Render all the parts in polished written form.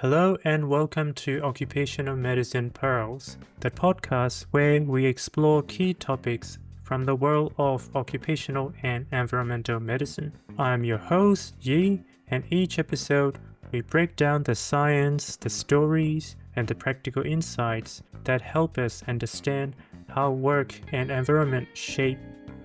Hello and welcome to Occupational Medicine Pearls, the podcast where we explore key topics from the world of occupational and environmental medicine. I'm your host, Yi, and each episode we break down the science, the stories, and the practical insights that help us understand how work and environment shape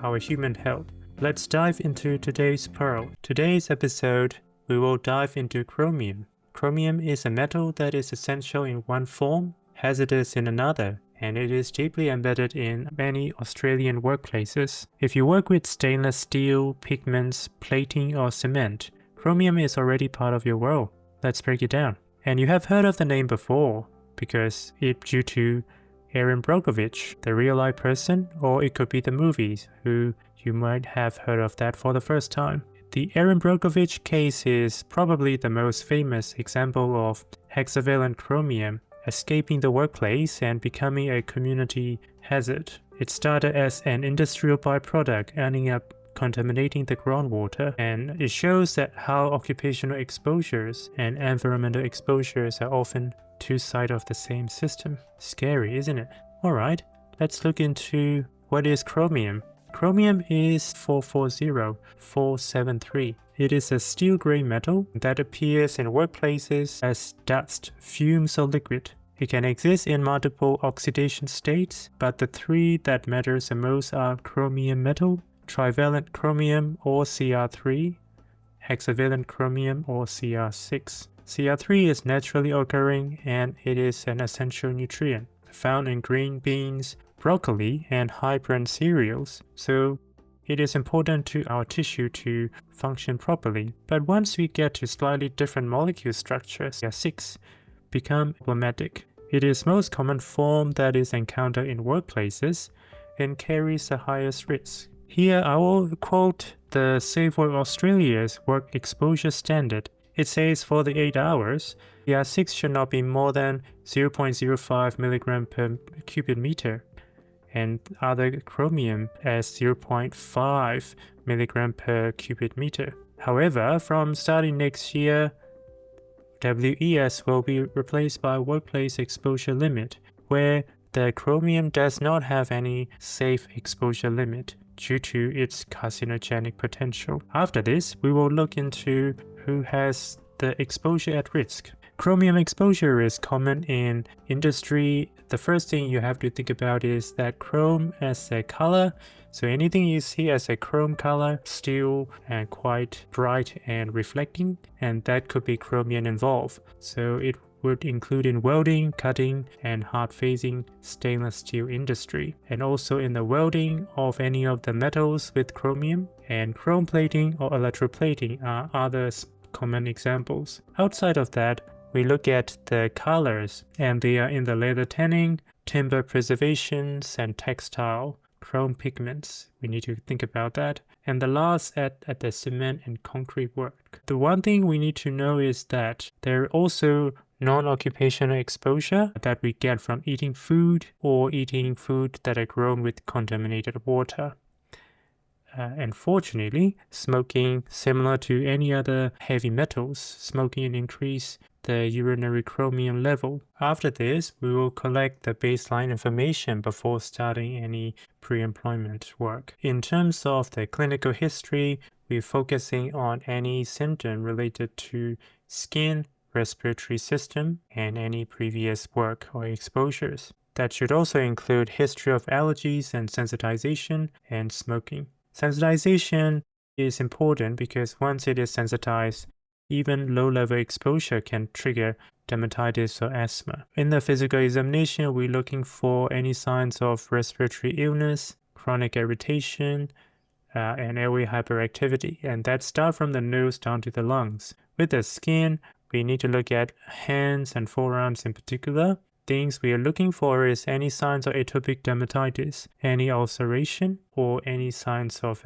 our human health. Let's dive into today's pearl. Today's episode, we will dive into chromium. Chromium is a metal that is essential in one form, hazardous in another, and it is deeply embedded in many Australian workplaces. If you work with stainless steel, pigments, plating, or cement, chromium is already part of your world. Let's break it down. And you have heard of the name before, because it's due to Erin Brockovich, the real-life person, or it could be the movies, who you might have heard of that for the first time. The Erin Brockovich case is probably the most famous example of hexavalent chromium escaping the workplace and becoming a community hazard. It started as an industrial byproduct, ending up contaminating the groundwater, and it shows that how occupational exposures and environmental exposures are often two sides of the same system. Scary, isn't it? Alright, let's look into what is chromium. Chromium is 440473. It is a steel gray metal that appears in workplaces as dust, fumes, or liquid. It can exist in multiple oxidation states, but the three that matters the most are chromium metal, trivalent chromium or Cr3, hexavalent chromium or Cr6. Cr3 is naturally occurring and it is an essential nutrient found in green beans, broccoli, and high-bran cereals, so it is important to our tissue to function properly. But once we get to slightly different molecule structures, Cr6 become problematic. It is most common form that is encountered in workplaces and carries the highest risk. Here I will quote the Safe Work Australia's work exposure standard. It says for the 8 hours, Cr6 should not be more than 0.05 mg per cubic meter, and other chromium as 0.5 mg per cubic meter. However, from starting next year, WES will be replaced by workplace exposure limit, where the chromium does not have any safe exposure limit due to its carcinogenic potential. After this, we will look into who has the exposure at risk. Chromium exposure is common in industry. The first thing you have to think about is that chrome as a color. So anything you see as a chrome color, still and quite bright and reflecting, and that could be chromium involved. So it would include in welding, cutting, and hard-facing stainless steel industry, and also in the welding of any of the metals with chromium, and chrome plating or electroplating are other common examples. Outside of that, we look at the colors, and they are in the leather tanning, timber preservations, and textile chrome pigments. We need to think about that. And the last at the cement and concrete work. The one thing we need to know is that there are also non-occupational exposure that we get from eating food or eating food that are grown with contaminated water. Unfortunately, smoking, similar to any other heavy metals, smoking increase the urinary chromium level. After this, we will collect the baseline information before starting any pre-employment work. In terms of the clinical history, we're focusing on any symptom related to skin, respiratory system, and any previous work or exposures. That should also include history of allergies and sensitization and smoking. Sensitization is important because once it is sensitized, even low-level exposure can trigger dermatitis or asthma. In the physical examination, we're looking for any signs of respiratory illness, chronic irritation, and airway hyperactivity, and that starts from the nose down to the lungs. With the skin, we need to look at hands and forearms in particular. Things we are looking for is any signs of atopic dermatitis, any ulceration, or any signs of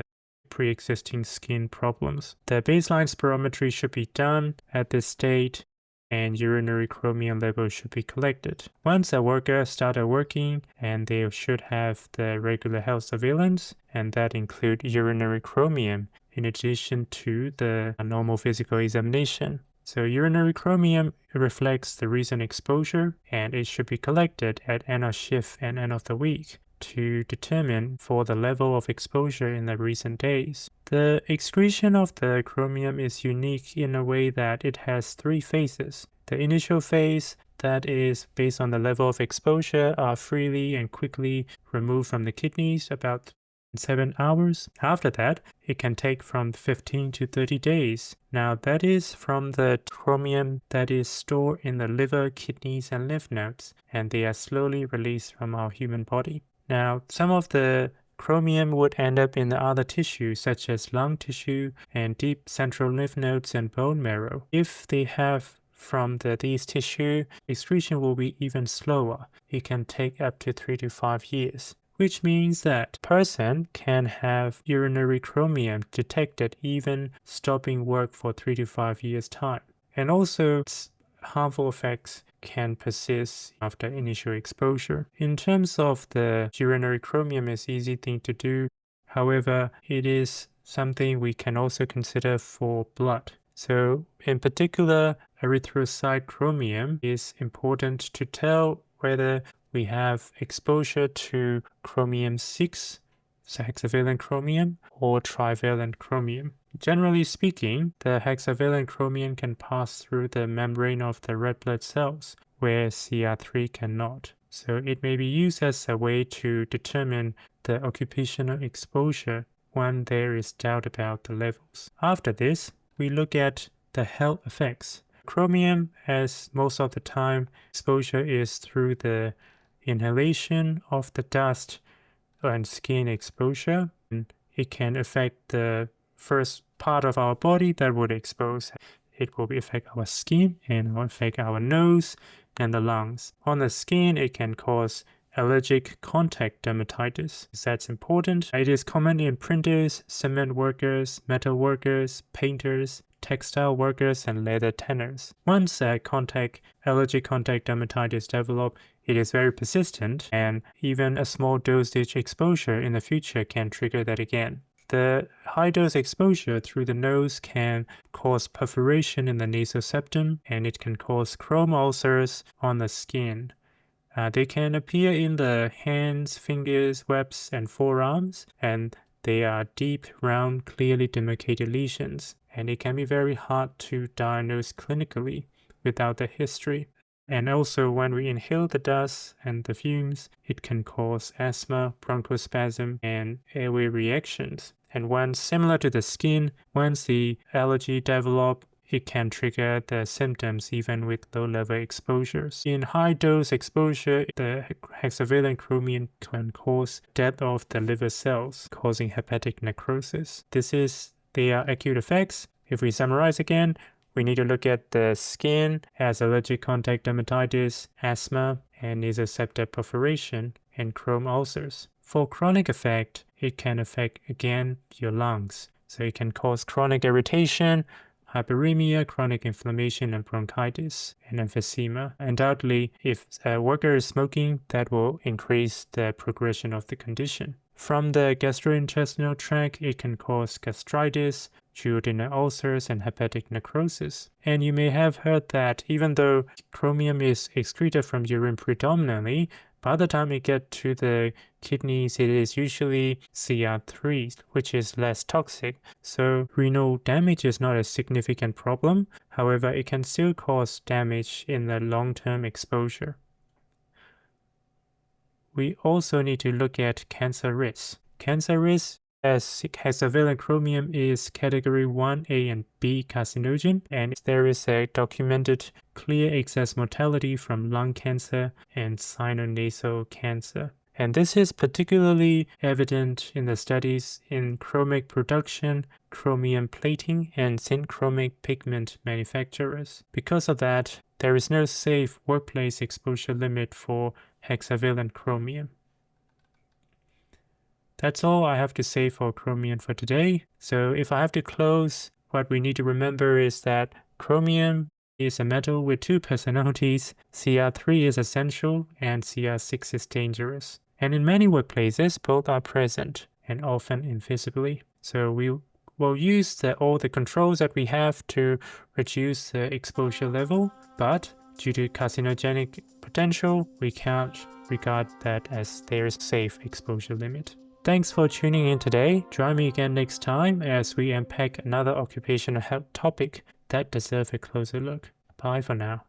pre-existing skin problems. The baseline spirometry should be done at this state, and urinary chromium level should be collected. Once a worker started working, and they should have the regular health surveillance, and that include urinary chromium in addition to the normal physical examination. So urinary chromium reflects the recent exposure, and it should be collected at end of shift and end of the week to determine for the level of exposure in the recent days. The excretion of the chromium is unique in a way that it has three phases. The initial phase, that is based on the level of exposure, are freely and quickly removed from the kidneys about 7 hours. After that, it can take from 15 to 30 days. Now that is from the chromium that is stored in the liver, kidneys, and lymph nodes, and they are slowly released from our human body. Now, some of the chromium would end up in the other tissues such as lung tissue and deep central lymph nodes and bone marrow. If they have from these tissue, excretion will be even slower. It can take up to 3 to 5 years, which means that a person can have urinary chromium detected even stopping work for 3 to 5 years time. And also, its harmful effects can persist after initial exposure. In terms of the urinary chromium, it's an easy thing to do. However, it is something we can also consider for blood. So in particular, erythrocyte chromium is important to tell whether we have exposure to chromium-6, so hexavalent chromium, or trivalent chromium. Generally speaking, the hexavalent chromium can pass through the membrane of the red blood cells, where CR3 cannot. So it may be used as a way to determine the occupational exposure when there is doubt about the levels. After this, we look at the health effects. Chromium, as most of the time, exposure is through the inhalation of the dust and skin exposure. It can affect the first part of our body that would expose. It will affect our skin and will affect our nose and the lungs. On the skin, it can cause allergic contact dermatitis. That's important. It is common in printers, cement workers, metal workers, painters, textile workers, and leather tanners. Once allergic contact dermatitis develop, it is very persistent, and even a small dosage exposure in the future can trigger that again. The high dose exposure through the nose can cause perforation in the nasal septum, and it can cause chrome ulcers on the skin. They can appear in the hands, fingers, webs, and forearms, and they are deep, round, clearly demarcated lesions, and it can be very hard to diagnose clinically without the history. And also, when we inhale the dust and the fumes, it can cause asthma, bronchospasm, and airway reactions. And when similar to the skin, once the allergy develops, it can trigger the symptoms even with low-level exposures. In high-dose exposure, the hexavalent chromium can cause death of the liver cells, causing hepatic necrosis. They are acute effects. If we summarize again, we need to look at the skin as allergic contact dermatitis, asthma, and nasal septal perforation, and chrome ulcers. For chronic effect, it can affect again your lungs. So it can cause chronic irritation, hyperemia, chronic inflammation, and bronchitis, and emphysema. Undoubtedly, if a worker is smoking, that will increase the progression of the condition. From the gastrointestinal tract, it can cause gastritis, duodenal ulcers, and hepatic necrosis. And you may have heard that even though chromium is excreted from urine predominantly, by the time it gets to the kidneys, it is usually CR3, which is less toxic. So renal damage is not a significant problem. However, it can still cause damage in the long-term exposure. We also need to look at cancer risks. Cancer risks, as hexavalent chromium is category 1A and B carcinogen, and there is a documented clear excess mortality from lung cancer and sinonasal cancer. And this is particularly evident in the studies in chromic production, chromium plating, and synchromic pigment manufacturers. Because of that, there is no safe workplace exposure limit for hexavalent chromium. That's all I have to say for chromium for today. So if I have to close, what we need to remember is that chromium is a metal with two personalities. CR3 is essential and CR6 is dangerous. And in many workplaces, both are present and often invisibly. So we We'll use all the controls that we have to reduce the exposure level, but due to carcinogenic potential, we can't regard that as their safe exposure limit. Thanks for tuning in today. Join me again next time as we unpack another occupational health topic that deserves a closer look. Bye for now.